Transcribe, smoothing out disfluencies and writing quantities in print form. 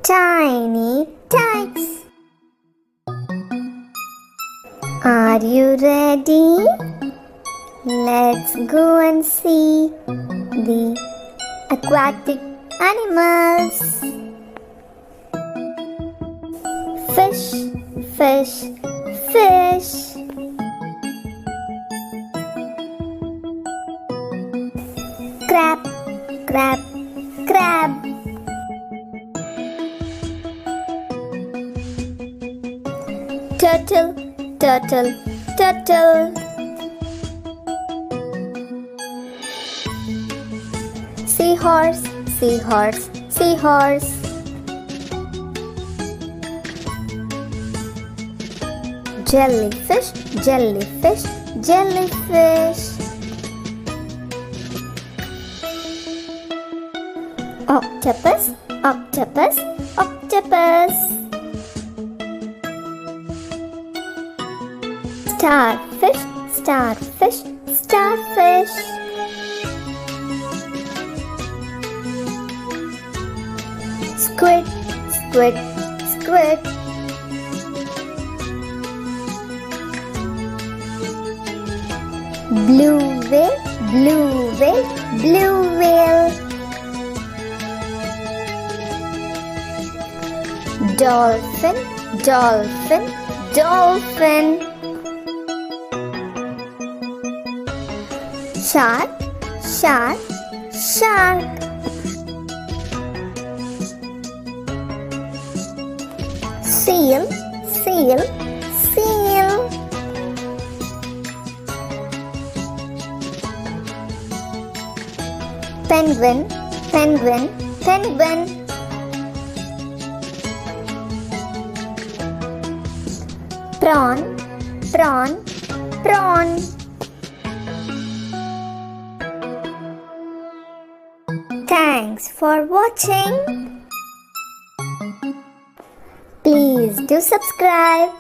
TinyTikes. Are you ready? Let's go and see the aquatic animals. Fish, fish, fish. Crab, crab, crab. Turtle, turtle, turtle. Seahorse, seahorse, seahorse. Jellyfish, jellyfish, jellyfish. Octopus, octopus, octopus. Starfish, starfish, starfish. Squid, squid, squid. Blue whale, blue whale, blue whale. Dolphin, dolphin, dolphin. Shark, shark, shark. Seal, seal, seal. Penguin, penguin, penguin. Prawn, prawn, prawn. Thanks for watching. Please do subscribe.